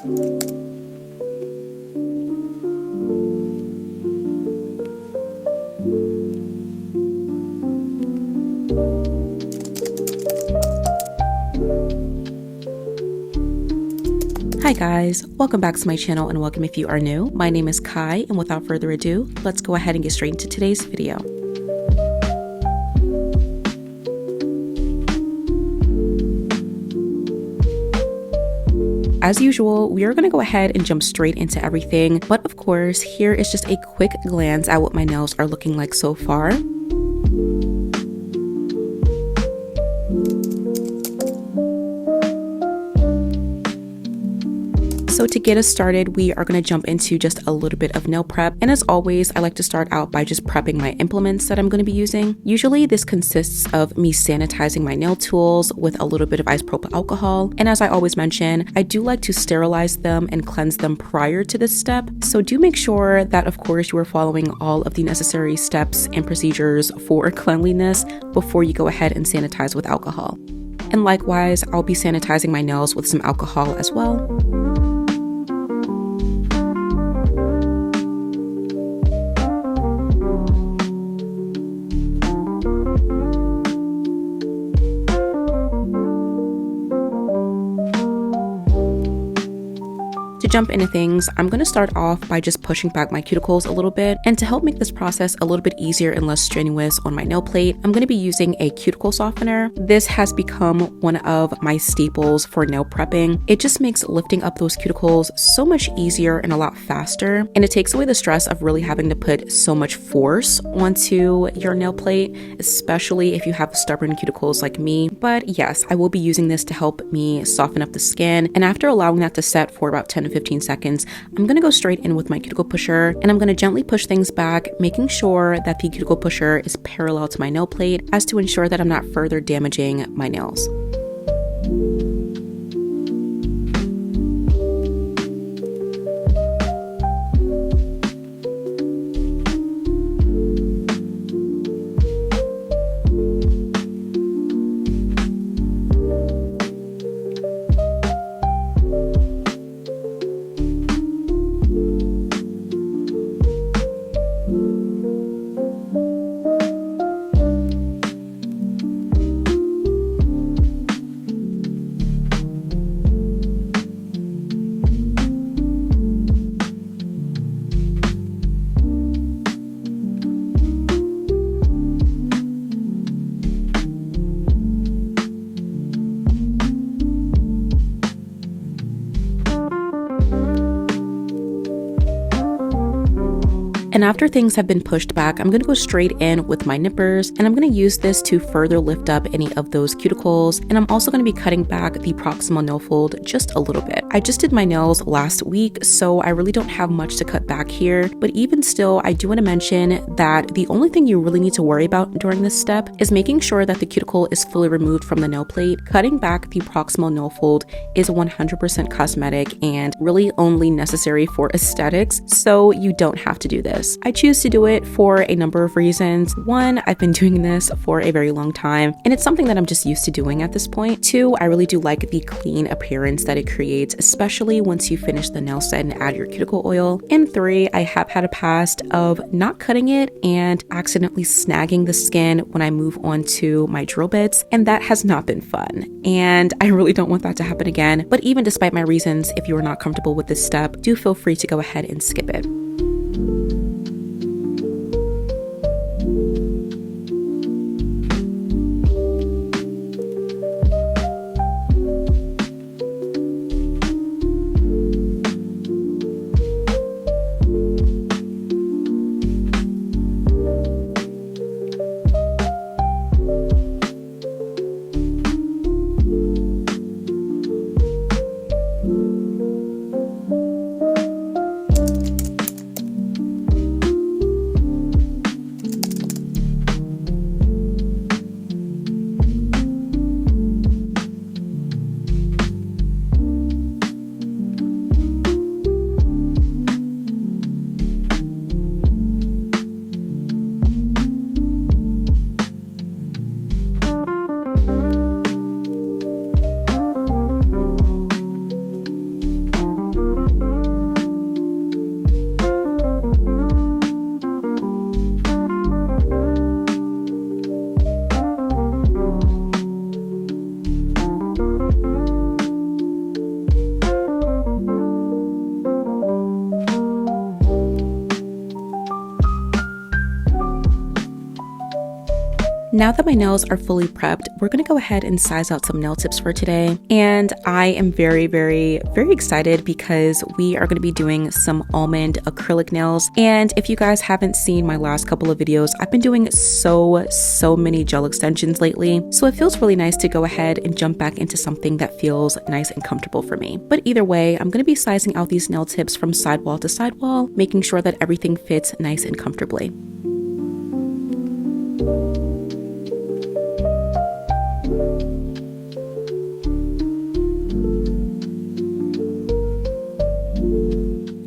Hi guys, welcome back to my channel and welcome if you are new. My name is Kai, and without further ado, let's go ahead and get straight into today's video. As usual, we are going to go ahead and jump straight into everything, but of course, here is just a quick glance at what my nails are looking like so far. So to get us started, we are going to jump into just a little bit of nail prep. And as always, I like to start out by just prepping my implements that I'm going to be using. Usually this consists of me sanitizing my nail tools with a little bit of isopropyl alcohol. And as I always mention, I do like to sterilize them and cleanse them prior to this step. So do make sure that, of course, you are following all of the necessary steps and procedures for cleanliness before you go ahead and sanitize with alcohol. And likewise, I'll be sanitizing my nails with some alcohol as well. To jump into things, I'm going to start off by just pushing back my cuticles a little bit, and to help make this process a little bit easier and less strenuous on my nail plate, I'm going to be using a cuticle softener. This has become one of my staples for nail prepping. It just makes lifting up those cuticles so much easier and a lot faster, and it takes away the stress of really having to put so much force onto your nail plate, especially if you have stubborn cuticles like me. But yes, I will be using this to help me soften up the skin, and after allowing that to set for about 10 to 15 seconds, I'm going to go straight in with my cuticle pusher, and I'm going to gently push things back, making sure that the cuticle pusher is parallel to my nail plate as to ensure that I'm not further damaging my nails. And after things have been pushed back, I'm going to go straight in with my nippers, and I'm going to use this to further lift up any of those cuticles. And I'm also going to be cutting back the proximal nail fold just a little bit. I just did my nails last week, so I really don't have much to cut back here. But even still, I do want to mention that the only thing you really need to worry about during this step is making sure that the cuticle is fully removed from the nail plate. Cutting back the proximal nail fold is 100% cosmetic and really only necessary for aesthetics, so you don't have to do this. I choose to do it for a number of reasons. One, I've been doing this for a very long time, and it's something that I'm just used to doing at this point. Two, I really do like the clean appearance that it creates, especially once you finish the nail set and add your cuticle oil. And three, I have had a past of not cutting it and accidentally snagging the skin when I move on to my drill bits, and that has not been fun. And I really don't want that to happen again. But even despite my reasons, if you are not comfortable with this step, do feel free to go ahead and skip it. Now that my nails are fully prepped, we're going to go ahead and size out some nail tips for today. And I am very, very, very excited because we are going to be doing some almond acrylic nails. And if you guys haven't seen my last couple of videos, I've been doing so many gel extensions lately. So it feels really nice to go ahead and jump back into something that feels nice and comfortable for me. But either way, I'm going to be sizing out these nail tips from sidewall to sidewall, making sure that everything fits nice and comfortably.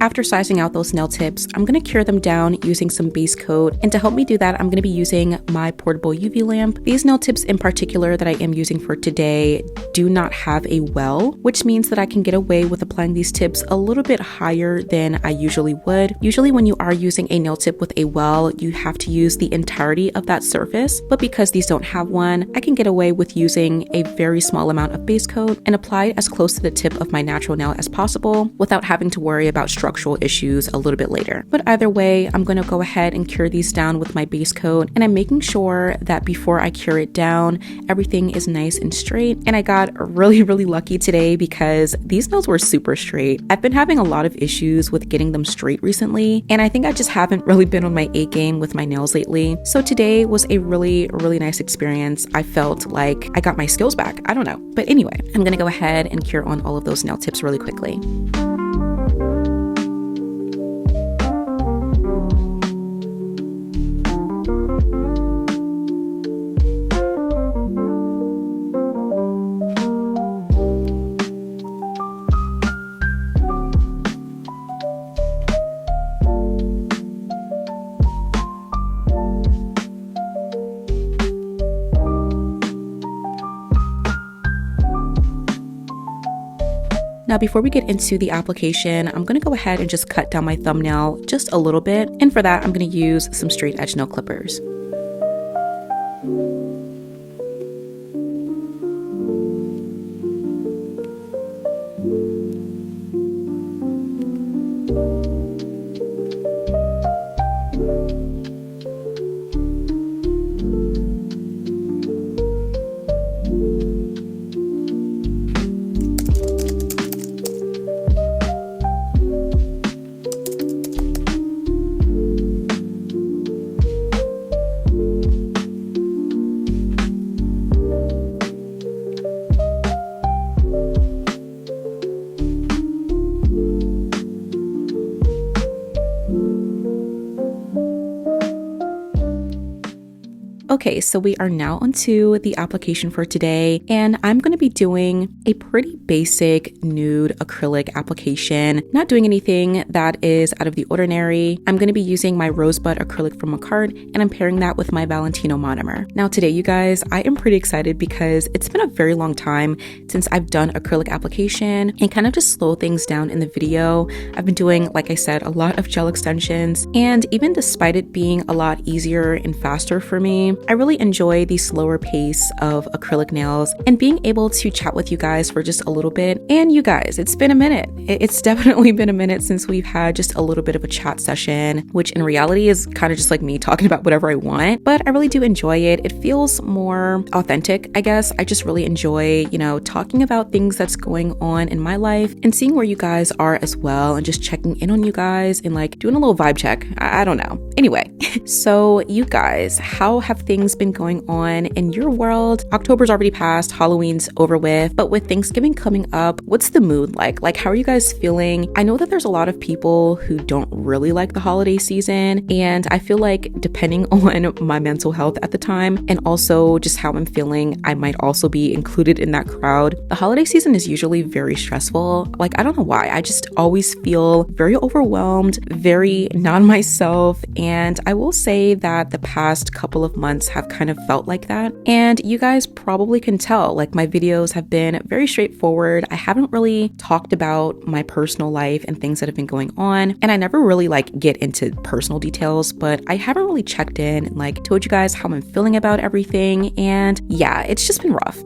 After sizing out those nail tips, I'm going to cure them down using some base coat, and to help me do that, I'm going to be using my portable UV lamp. These nail tips in particular that I am using for today do not have a well, which means that I can get away with applying these tips a little bit higher than I usually would. Usually when you are using a nail tip with a well, you have to use the entirety of that surface, but because these don't have one, I can get away with using a very small amount of base coat and apply it as close to the tip of my natural nail as possible without having to worry about structural issues a little bit later. But either way, I'm going to go ahead and cure these down with my base coat, and I'm making sure that before I cure it down, everything is nice and straight. And I got really lucky today because these nails were super straight. I've been having a lot of issues with getting them straight recently, and I think I just haven't really been on my A game with my nails lately. So today was a really nice experience. I felt like I got my skills back. I don't know. But anyway, I'm going to go ahead and cure on all of those nail tips really quickly. Now, before we get into the application, I'm going to go ahead and just cut down my thumbnail just a little bit. And for that, I'm going to use some straight edge nail clippers. Okay, so we are now onto the application for today, and I'm going to be doing a pretty basic nude acrylic application, not doing anything that is out of the ordinary. I'm going to be using my Rosebud acrylic from Macart, and I'm pairing that with my Valentino monomer. Now today, you guys, I am pretty excited because it's been a very long time since I've done acrylic application, and kind of just slow things down in the video. I've been doing, like I said, a lot of gel extensions, and even despite it being a lot easier and faster for me, I really enjoy the slower pace of acrylic nails and being able to chat with you guys for just a little bit. And you guys, it's been a minute. It's definitely been a minute since we've had just a little bit of a chat session, which in reality is kind of just like me talking about whatever I want, but I really do enjoy it. It feels more authentic, I guess. I just really enjoy, talking about things that's going on in my life and seeing where you guys are as well, and just checking in on you guys and like doing a little vibe check. I don't know. Anyway, so you guys, how have things been going on in your world? October's already passed, Halloween's over with, but with Thanksgiving coming up, what's the mood like? Like, how are you guys feeling? I know that there's a lot of people who don't really like the holiday season, and I feel like depending on my mental health at the time and also just how I'm feeling, I might also be included in that crowd. The holiday season is usually very stressful. Like, I don't know why. I just always feel very overwhelmed, very not myself, and I will say that the past couple of months have kind of felt like that. And you guys probably can tell, like, my videos have been very straightforward. I haven't really talked about my personal life and things that have been going on, and I never really get into personal details, but I haven't really checked in and told you guys how I'm feeling about everything. And yeah, it's just been rough.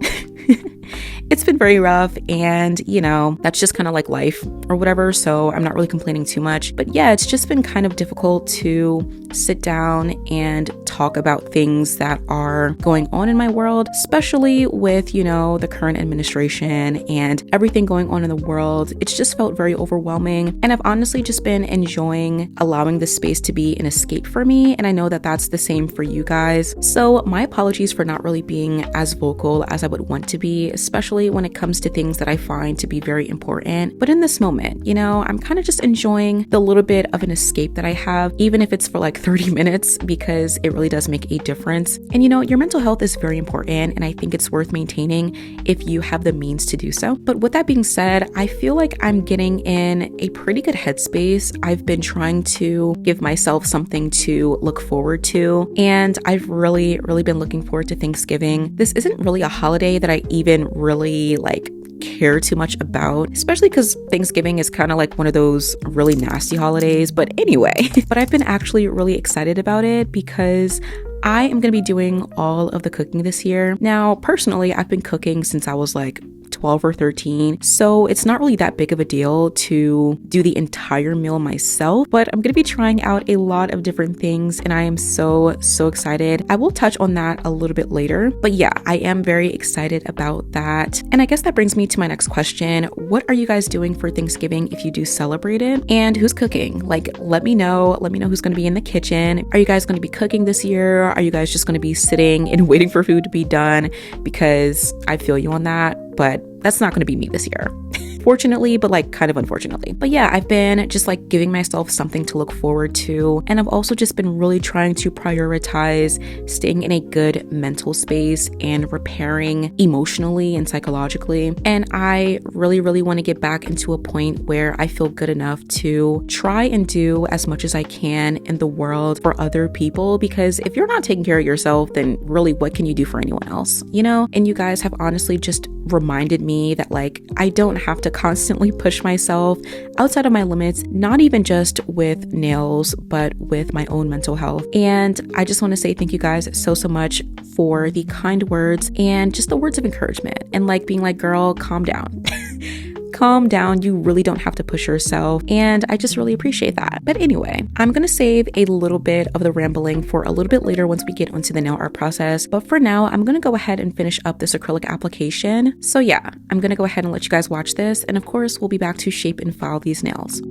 It's been very rough, and you know, that's just kind of like life or whatever, so I'm not really complaining too much. But yeah, it's just been kind of difficult to sit down and talk about things that are going on in my world, especially with, you know, the current administration and everything going on in the world. It's just felt very overwhelming, and I've honestly just been enjoying allowing this space to be an escape for me, and I know that that's the same for you guys. So my apologies for not really being as vocal as I would want to be, especially when it comes to things that I find to be very important. But in this moment, you know, I'm kind of just enjoying the little bit of an escape that I have, even if it's for like 30 minutes, because it really does make a difference. And you know, your mental health is very important, and I think it's worth maintaining if you have the means to do so. But with that being said, I feel like I'm getting in a pretty good headspace. I've been trying to give myself something to look forward to, and I've really been looking forward to Thanksgiving. This isn't really a holiday that I even really like care too much about, especially because Thanksgiving is kind of like one of those really nasty holidays. But anyway, but I've been actually really excited about it because I am going to be doing all of the cooking this year. Now, personally, I've been cooking since I was like 12 or 13, so it's not really that big of a deal to do the entire meal myself, but I'm gonna be trying out a lot of different things, and I am so excited. I will touch on that a little bit later, but yeah, I am very excited about that. And I guess that brings me to my next question. What are you guys doing for Thanksgiving if you do celebrate it? And who's cooking? Like, let me know who's gonna be in the kitchen. Are you guys gonna be cooking this year? Are you guys just gonna be sitting and waiting for food to be done? Because I feel you on that, but that's not going to be me this year. Fortunately, but like kind of unfortunately. But yeah, I've been just like giving myself something to look forward to. And I've also just been really trying to prioritize staying in a good mental space and repairing emotionally and psychologically. And I really want to get back into a point where I feel good enough to try and do as much as I can in the world for other people. Because if you're not taking care of yourself, then really what can you do for anyone else, you know? And you guys have honestly just reminded me that like I don't have to constantly push myself outside of my limits, not even just with nails, but with my own mental health. And I just want to say thank you guys so much for the kind words and just the words of encouragement and like being like, girl, calm down. Calm down, you really don't have to push yourself, and I just really appreciate that. But anyway, I'm gonna save a little bit of the rambling for a little bit later once we get onto the nail art process, but for now, I'm gonna go ahead and finish up this acrylic application. So yeah, I'm gonna go ahead and let you guys watch this, and of course, we'll be back to shape and file these nails.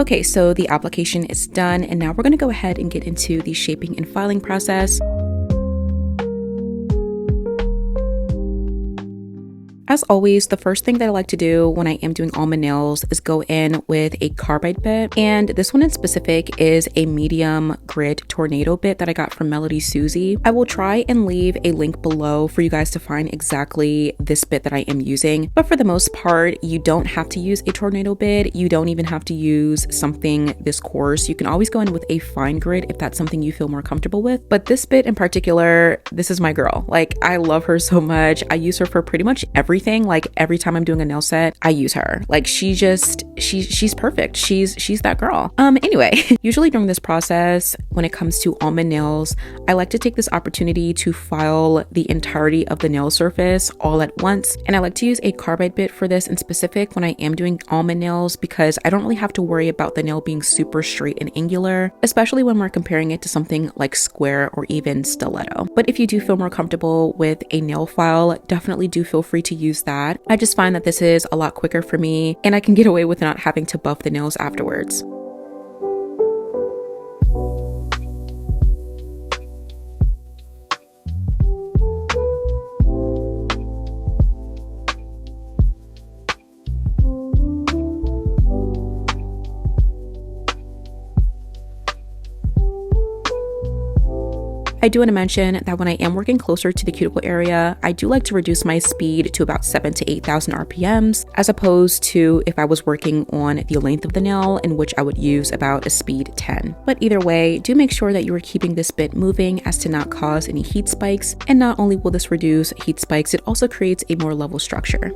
Okay, so the application is done, and now we're going to go ahead and get into the shaping and filing process. As always, the first thing that I like to do when I am doing all my nails is go in with a carbide bit, and this one in specific is a medium grit tornado bit that I got from Melody Susie. I will try and leave a link below for you guys to find exactly this bit that I am using, but for the most part, you don't have to use a tornado bit. You don't even have to use something this coarse. You can always go in with a fine grit if that's something you feel more comfortable with, but this bit in particular, this is my girl. Like, I love her so much. I use her for pretty much everything. Like, every time I'm doing a nail set, I use her. Like, she's perfect. She's that girl. Anyway, usually during this process, when it comes to almond nails, I like to take this opportunity to file the entirety of the nail surface all at once. And I like to use a carbide bit for this in specific when I am doing almond nails, because I don't really have to worry about the nail being super straight and angular, especially when we're comparing it to something like square or even stiletto. But if you do feel more comfortable with a nail file, definitely do feel free to use that. I just find that this is a lot quicker for me, and I can get away with not having to buff the nails afterwards. I do want to mention that when I am working closer to the cuticle area, I do like to reduce my speed to about 7,000 to 8,000 RPMs, as opposed to if I was working on the length of the nail, in which I would use about a speed 10. But either way, do make sure that you are keeping this bit moving as to not cause any heat spikes. And not only will this reduce heat spikes, it also creates a more level structure.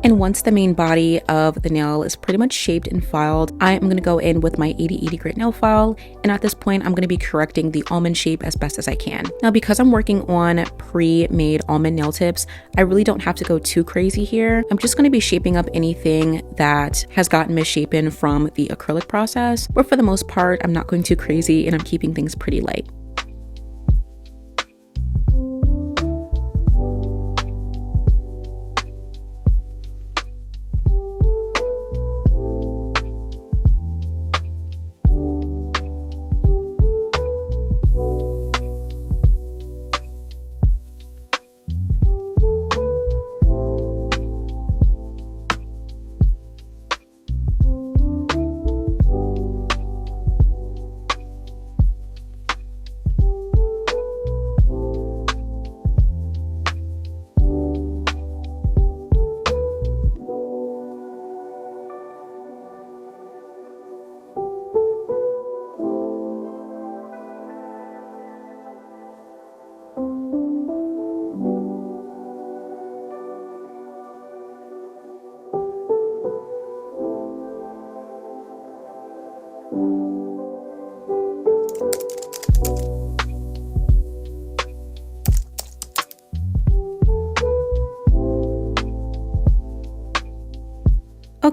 And once the main body of the nail is pretty much shaped and filed, I am going to go in with my 80/80 grit nail file. And at this point, I'm going to be correcting the almond shape as best as I can. Now, because I'm working on pre-made almond nail tips, I really don't have to go too crazy here. I'm just going to be shaping up anything that has gotten misshapen from the acrylic process. But for the most part, I'm not going too crazy and I'm keeping things pretty light.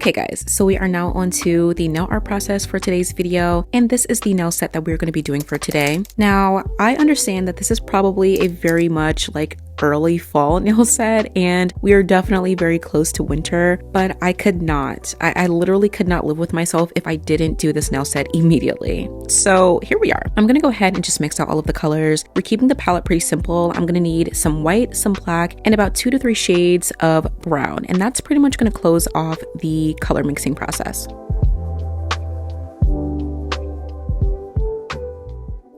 Okay guys, so we are now on to the nail art process for today's video, and this is the nail set that we're going to be doing for today. Now, I understand that this is probably a very much like early fall nail set, and we are definitely very close to winter, but I could not. I literally could not live with myself if I didn't do this nail set immediately. So here we are. I'm gonna go ahead and just mix out all of the colors. We're keeping the palette pretty simple. I'm gonna need some white, some black, and about 2 to 3 shades of brown, and that's pretty much gonna close off the color mixing process.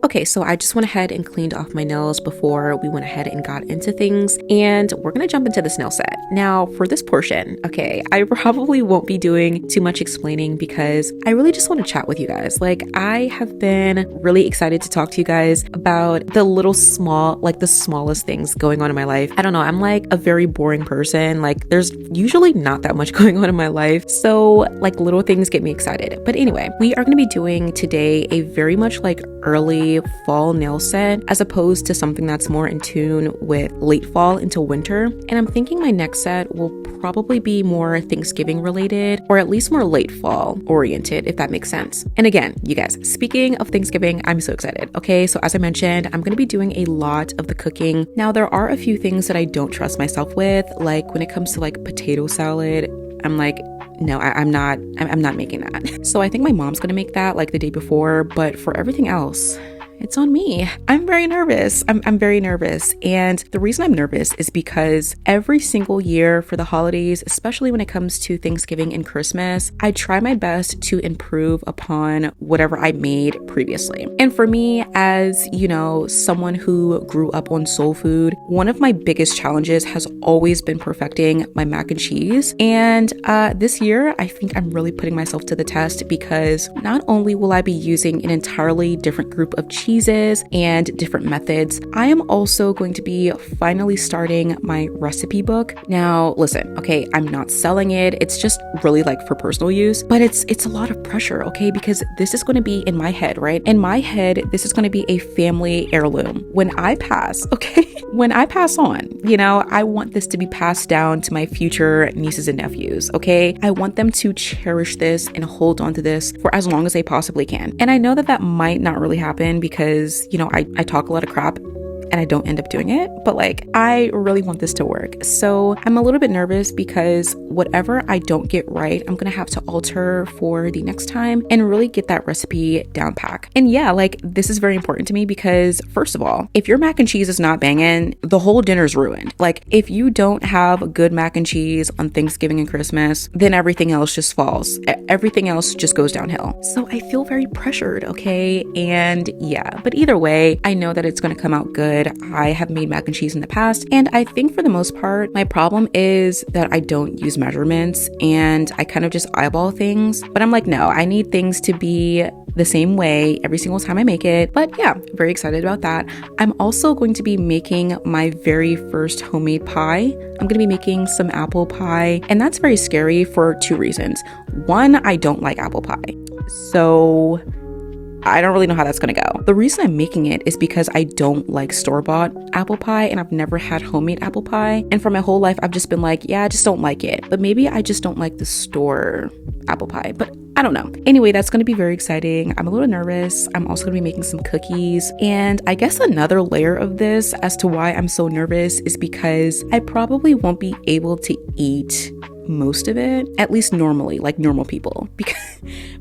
Okay, so I just went ahead and cleaned off my nails before we went ahead and got into things, and we're gonna jump into this nail set. Now, for this portion, okay, I probably won't be doing too much explaining because I really just want to chat with you guys. Like, I have been really excited to talk to you guys about the little small, like the smallest things going on in my life. I don't know, I'm like a very boring person. Like, there's usually not that much going on in my life, so like little things get me excited. But anyway, we are gonna be doing today a very much like early fall nail set as opposed to something that's more in tune with late fall into winter. And I'm thinking my next set will probably be more Thanksgiving related, or at least more late fall oriented, if that makes sense. And again, you guys, speaking of Thanksgiving, I'm so excited. Okay, so as I mentioned, I'm going to be doing a lot of the cooking. Now, there are a few things that I don't trust myself with, like when it comes to like potato salad. I'm like, no, I'm not making that. So I think my mom's gonna make that like the day before, but for everything else, it's on me. I'm very nervous. I'm very nervous. And the reason I'm nervous is because every single year for the holidays, especially when it comes to Thanksgiving and Christmas, I try my best to improve upon whatever I made previously. And for me, as you know, someone who grew up on soul food, one of my biggest challenges has always been perfecting my mac and cheese. And this year, I think I'm really putting myself to the test because not only will I be using an entirely different group of cheeses and different methods, I am also going to be finally starting my recipe book. Now, listen, okay, I'm not selling it. It's just really like for personal use, but it's a lot of pressure, okay? Because this is going to be in my head, right? In my head, this is going to be a family heirloom. When I pass, okay? When I pass on, you know, I want this to be passed down to my future nieces and nephews, okay? I want them to cherish this and hold on to this for as long as they possibly can. And I know that that might not really happen because, you know, I talk a lot of crap and I don't end up doing it, but like, I really want this to work. So I'm a little bit nervous because whatever I don't get right, I'm gonna have to alter for the next time and really get that recipe down pack. And yeah, like, this is very important to me because first of all, if your mac and cheese is not banging, the whole dinner's ruined. Like, if you don't have a good mac and cheese on Thanksgiving and Christmas, then everything else just falls. Everything else just goes downhill. So I feel very pressured, okay? And yeah, but either way, I know that it's gonna come out good. I have made mac and cheese in the past, and I think for the most part, my problem is that I don't use measurements and I kind of just eyeball things. But I'm like, no, I need things to be the same way every single time I make it. But yeah, very excited about that. I'm also going to be making my very first homemade pie. I'm going to be making some apple pie, and that's very scary for 2 reasons. One, I don't like apple pie. So I don't really know how that's gonna go. The reason I'm making it is because I don't like store-bought apple pie, and I've never had homemade apple pie. And for my whole life, I've just been like, yeah, I just don't like it. But maybe I just don't like the store apple pie, but I don't know. Anyway, that's gonna be very exciting. I'm a little nervous. I'm also gonna be making some cookies. And I guess another layer of this as to why I'm so nervous is because I probably won't be able to eat most of it, at least normally, like normal people,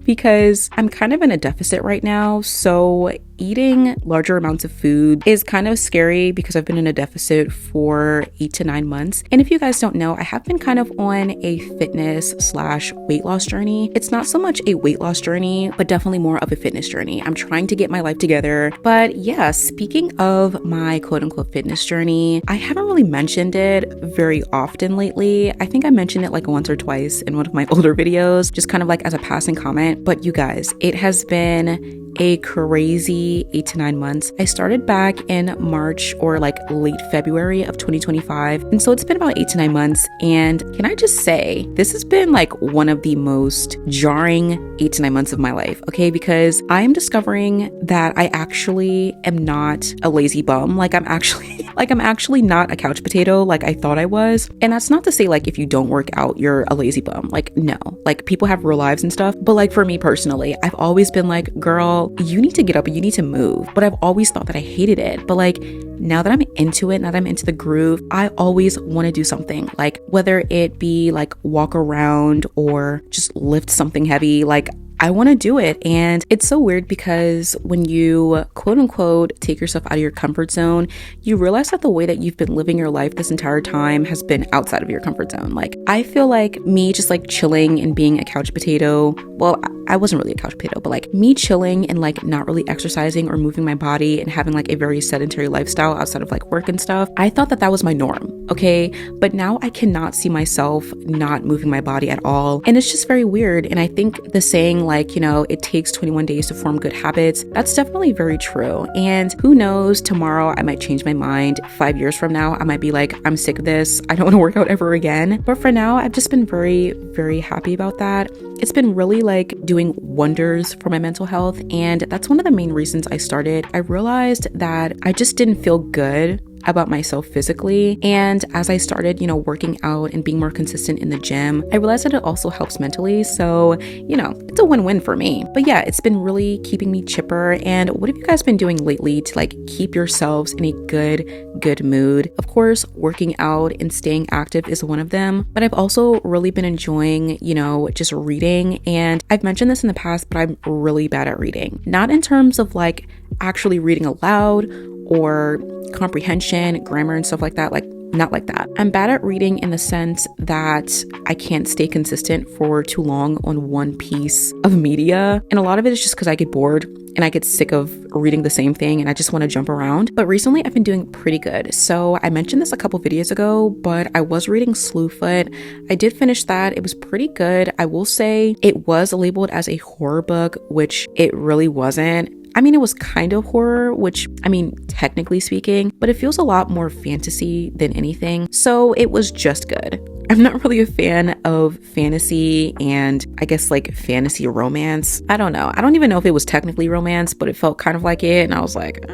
because I'm kind of in a deficit right now. So eating larger amounts of food is kind of scary because I've been in a deficit for 8 to 9 months. And if you guys don't know, I have been kind of on a fitness/weight loss journey. It's not so much a weight loss journey, but definitely more of a fitness journey. I'm trying to get my life together. But yeah, speaking of my quote unquote fitness journey, I haven't really mentioned it very often lately. I think I mentioned it like once or twice in one of my older videos, just kind of like as a passing comment. But you guys, it has been a crazy 8 to 9 months. I started back in March or like late February of 2025. And so it's been about 8 to 9 months. And can I just say, this has been like one of the most jarring 8 to 9 months of my life, okay? Because I am discovering that I actually am not a lazy bum. Like I'm actually not a couch potato like I thought I was. And that's not to say like if you don't work out, you're a lazy bum. Like no, like people have real lives and stuff. But like for me personally, I've always been like, girl, you need to get up and you need to move. But I've always thought that I hated it. But like now that I'm into it, now that I'm into the groove, I always want to do something, like whether it be like walk around or just lift something heavy, like I want to do it. And it's so weird because when you quote unquote take yourself out of your comfort zone, you realize that the way that you've been living your life this entire time has been outside of your comfort zone. Like I feel like me just like chilling and being a couch potato, well, I wasn't really a couch potato, but like me chilling and like not really exercising or moving my body and having like a very sedentary lifestyle outside of like work and stuff, I thought that that was my norm, okay? But now I cannot see myself not moving my body at all. And it's just very weird. And I think the saying like, you know, it takes 21 days to form good habits, that's definitely very true. And who knows, tomorrow I might change my mind. 5 years from now, I might be like, I'm sick of this. I don't want to work out ever again. But for now, I've just been very, very happy about that. It's been really like doing wonders for my mental health. And that's one of the main reasons I started. I realized that I just didn't feel good about myself physically. And as I started, you know, working out and being more consistent in the gym, I realized that it also helps mentally. So, you know, it's a win-win for me. But yeah, it's been really keeping me chipper. And what have you guys been doing lately to like keep yourselves in a good mood? Of course, working out and staying active is one of them, but I've also really been enjoying, you know, just reading. And I've mentioned this in the past, but I'm really bad at reading. Not in terms of like actually reading aloud or comprehension, grammar and stuff like that, like not like that. I'm bad at reading in the sense that I can't stay consistent for too long on one piece of media. And a lot of it is just because I get bored and I get sick of reading the same thing and I just want to jump around. But recently I've been doing pretty good. So I mentioned this a couple videos ago, but I was reading 𝘠𝘠𝘭. I did finish that. It was pretty good. I will say it was labeled as a horror book, which it really wasn't. I mean, it was kind of horror, which, I mean, technically speaking, but it feels a lot more fantasy than anything. So it was just good. I'm not really a fan of fantasy and I guess like fantasy romance. I don't know. I don't even know if it was technically romance, but it felt kind of like it. And I was like,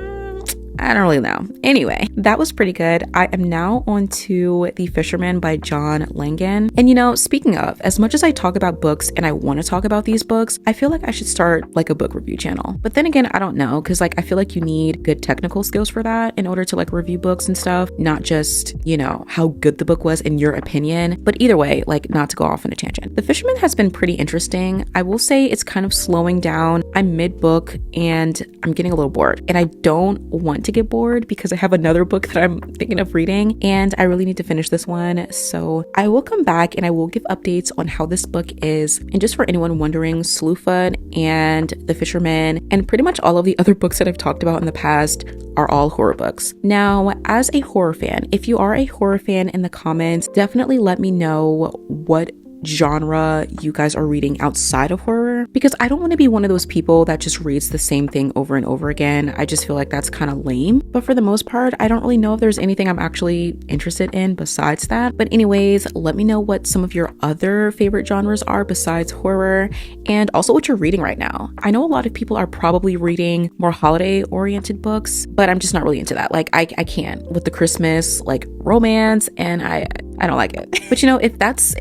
I don't really know. Anyway, that was pretty good. I am now on to The Fisherman by John Langan. And you know, speaking of, as much as I talk about books and I want to talk about these books, I feel like I should start like a book review channel. But then again, I don't know, because like I feel like you need good technical skills for that in order to like review books and stuff, not just, you know, how good the book was in your opinion. But either way, like not to go off on a tangent. The Fisherman has been pretty interesting. I will say it's kind of slowing down. I'm mid-book and I'm getting a little bored. And I don't want to get bored because I have another book that I'm thinking of reading and I really need to finish this one. So I will come back and I will give updates on how this book is. And just for anyone wondering, 𝘠𝘠𝘭 and The Fisherman and pretty much all of the other books that I've talked about in the past are all horror books. Now, as a horror fan, if you are a horror fan in the comments, definitely let me know what genre you guys are reading outside of horror, because I don't want to be one of those people that just reads the same thing over and over again. I just feel like that's kind of lame. But for the most part, I don't really know if there's anything I'm actually interested in besides that. But anyways, let me know what some of your other favorite genres are besides horror, and also what you're reading right now. I know a lot of people are probably reading more holiday oriented books, but I'm just not really into that. Like I can't with the Christmas like romance, and I don't like it. But you know, if that's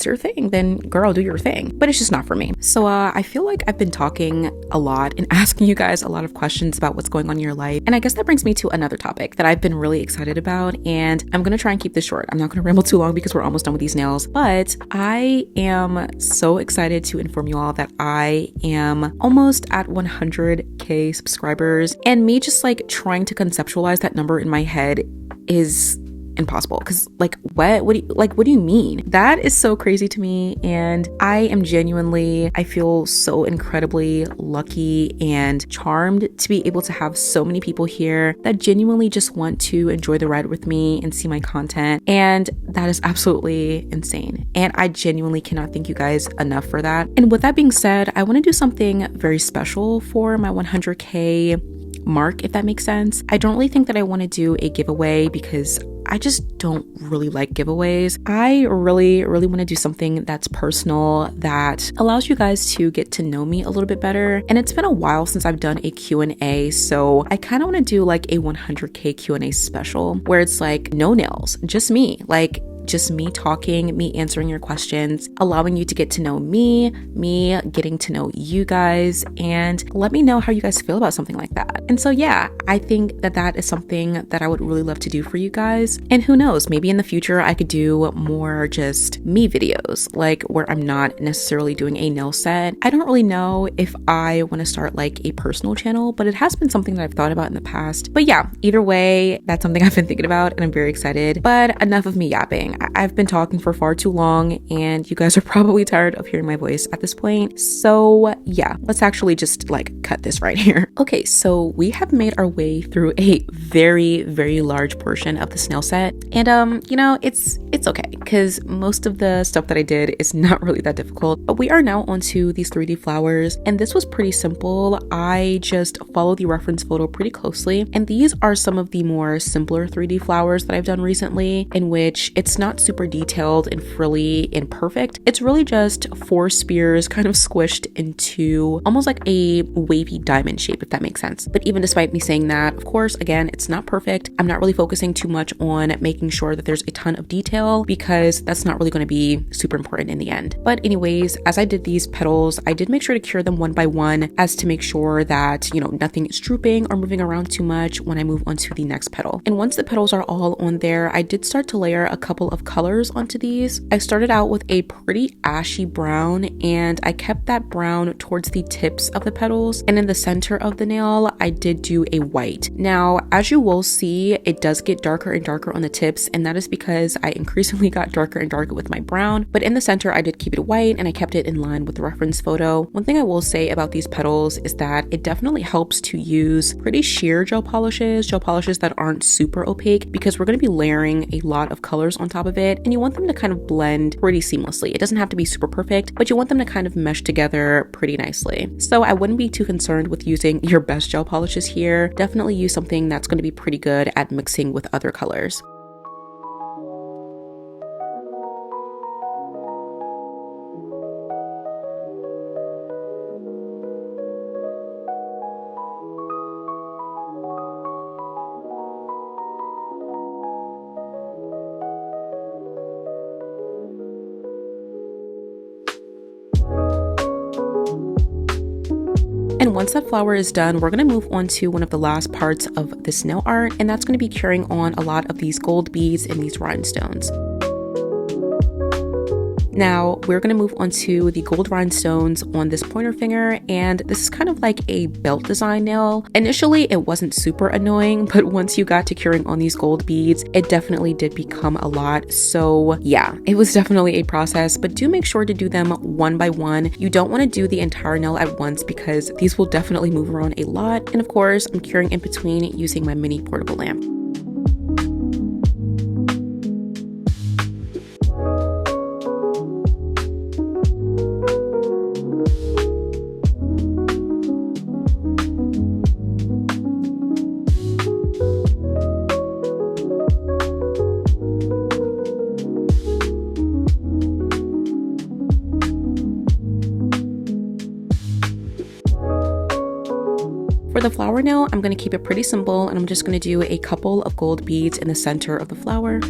your thing, then girl, do your thing. But it's just not for me. So I feel like I've been talking a lot and asking you guys a lot of questions about what's going on in your life. And I guess that brings me to another topic that I've been really excited about. And I'm going to try and keep this short. I'm not going to ramble too long because we're almost done with these nails. But I am so excited to inform you all that I am almost at 100K subscribers. And me just like trying to conceptualize that number in my head is impossible. Because like, what do you mean? That is so crazy to me. And I feel so incredibly lucky and charmed to be able to have so many people here that genuinely just want to enjoy the ride with me and see my content. And that is absolutely insane. And I genuinely cannot thank you guys enough for that. And with that being said, I want to do something very special for my 100K mark, if that makes sense. I don't really think that I want to do a giveaway because I just don't really like giveaways. I really want to do something that's personal, that allows you guys to get to know me a little bit better. And it's been a while since I've done a Q&A, so I kind of want to do like a 100K Q&A special where it's like no nails, just me, like just me talking, me answering your questions, allowing you to get to know me getting to know you guys, and let me know how you guys feel about something like that. And so yeah, I think that that is something that I would really love to do for you guys. And who knows, maybe in the future I could do more just me videos, like where I'm not necessarily doing a nail set. I don't really know if I want to start like a personal channel, but it has been something that I've thought about in the past. But yeah, either way, that's something I've been thinking about and I'm very excited. But enough of me yapping. I've been talking for far too long and you guys are probably tired of hearing my voice at this point. So yeah, let's actually just like cut this right here. Okay, so we have made our way through a very large portion of the snail set. And you know, it's okay because most of the stuff that I did is not really that difficult. But we are now onto these 3D flowers, and this was pretty simple. I just followed the reference photo pretty closely, and these are some of the more simpler 3D flowers that I've done recently, in which it's not super detailed and frilly and perfect. It's really just 4 spears kind of squished into almost like a wavy diamond shape, if that makes sense. But even despite me saying that, of course, again, it's not perfect. I'm not really focusing too much on making sure that there's a ton of detail because that's not really going to be super important in the end. But anyways, as I did these petals, I did make sure to cure them one by one as to make sure that, you know, nothing is drooping or moving around too much when I move on to the next petal. And once the petals are all on there, I did start to layer a couple of colors onto these. I started out with a pretty ashy brown, and I kept that brown towards the tips of the petals, and in the center of the nail I did do a white. Now, as you will see, it does get darker and darker on the tips, and that is because I increasingly got darker and darker with my brown, but in the center I did keep it white and I kept it in line with the reference photo. One thing I will say about these petals is that it definitely helps to use pretty sheer gel polishes that aren't super opaque, because we're going to be layering a lot of colors on top of it, and you want them to kind of blend pretty seamlessly. It doesn't have to be super perfect, but you want them to kind of mesh together pretty nicely. So I wouldn't be too concerned with using your best gel polishes here. Definitely use something that's going to be pretty good at mixing with other colors. And once that flower is done, we're going to move on to one of the last parts of this nail art, and that's going to be curing on a lot of these gold beads and these rhinestones. Now we're going to move on to the gold rhinestones on this pointer finger, and this is kind of like a belt design nail. Initially it wasn't super annoying, but once you got to curing on these gold beads, it definitely did become a lot. So yeah, it was definitely a process, but do make sure to do them one by one. You don't want to do the entire nail at once because these will definitely move around a lot. And of course, I'm curing in between using my mini portable lamp. For the flower nail, I'm going to keep it pretty simple, and I'm just going to do a couple of gold beads in the center of the flower.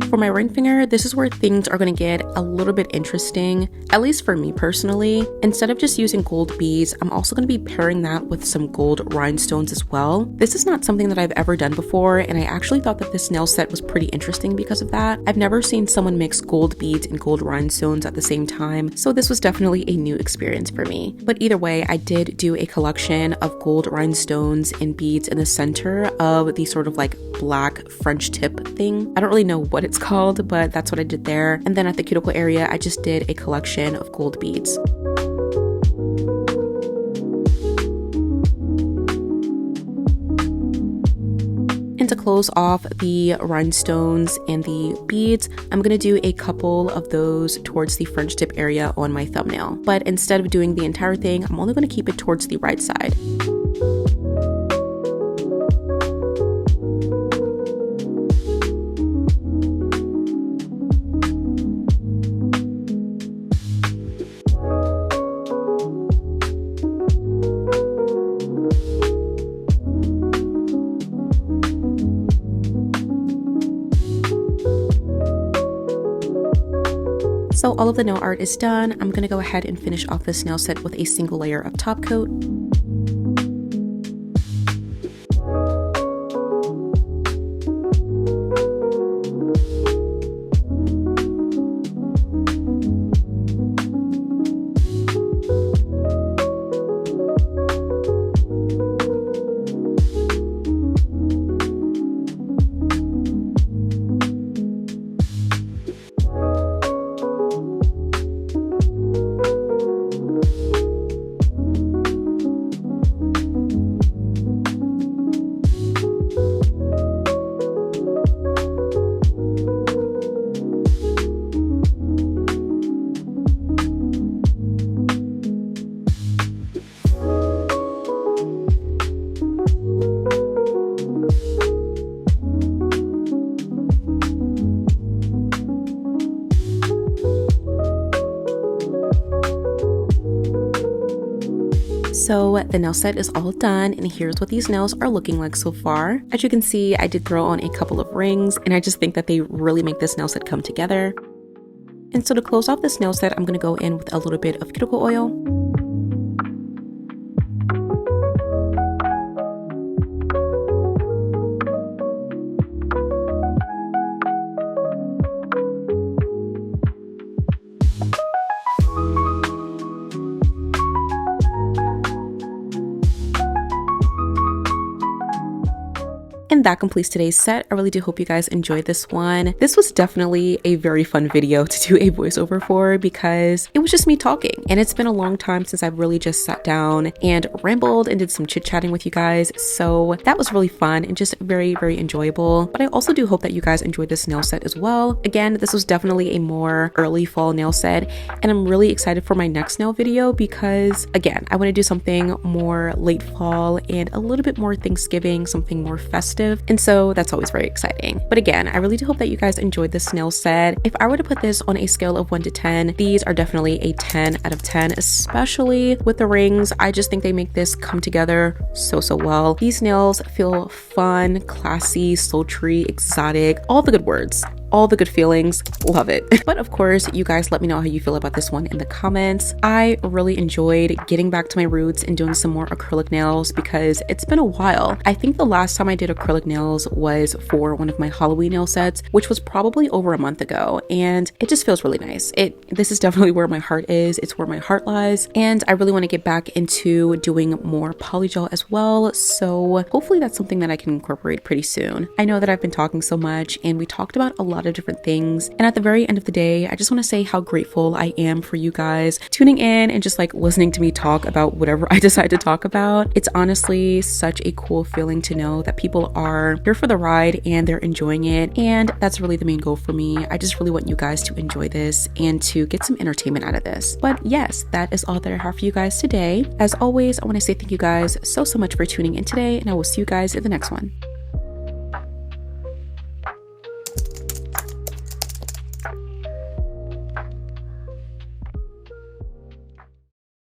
For For my ring finger, this is where things are going to get a little bit interesting, at least for me personally. Instead of just using gold beads, I'm also going to be pairing that with some gold rhinestones as well. This is not something that I've ever done before, and I actually thought that this nail set was pretty interesting because of that. I've never seen someone mix gold beads and gold rhinestones at the same time, so this was definitely a new experience for me. But either way, I did do a collection of gold rhinestones and beads in the center of the sort of like black French tip thing. I don't really know what it's called, but that's what I did there. And then at the cuticle area, I just did a collection of gold beads. And to close off the rhinestones and the beads, I'm going to do a couple of those towards the French tip area on my thumbnail. But instead of doing the entire thing, I'm only going to keep it towards the right side. So all of the nail art is done. I'm going to go ahead and finish off this nail set with a single layer of top coat. So the nail set is all done, and here's what these nails are looking like so far. As you can see, I did throw on a couple of rings, and I just think that they really make this nail set come together. And so to close off this nail set, I'm going to go in with a little bit of cuticle oil. And that completes today's set. I really do hope you guys enjoyed this one. This was definitely a very fun video to do a voiceover for because it was just me talking, and it's been a long time since I've really just sat down and rambled and did some chit-chatting with you guys. So that was really fun and just very, very enjoyable. But I also do hope that you guys enjoyed this nail set as well. Again, this was definitely a more early fall nail set, and I'm really excited for my next nail video because, again, I want to do something more late fall and a little bit more Thanksgiving, something more festive. And so that's always very exciting. But again, I really do hope that you guys enjoyed this nail set. If I were to put this on a scale of 1 to 10, these are definitely a 10 out of 10, especially with the rings. I just think they make this come together so well. These nails feel fun, classy, sultry, exotic, all the good words. All the good feelings, love it. But of course, you guys let me know how you feel about this one in the comments. I really enjoyed getting back to my roots and doing some more acrylic nails because it's been a while. I think the last time I did acrylic nails was for one of my Halloween nail sets, which was probably over a month ago, and it just feels really nice. This is definitely where my heart is. It's where my heart lies, and I really want to get back into doing more polygel as well, so hopefully that's something that I can incorporate pretty soon. I know that I've been talking so much, and we talked about a lot of different things, and at the very end of the day, I just want to say how grateful I am for you guys tuning in and just like listening to me talk about whatever I decide to talk about. It's honestly such a cool feeling to know that people are here for the ride and they're enjoying it, and that's really the main goal for me. I just really want you guys to enjoy this and to get some entertainment out of this. But yes, that is all that I have for you guys today. As always, I want to say thank you guys so much for tuning in today, and I will see you guys in the next one.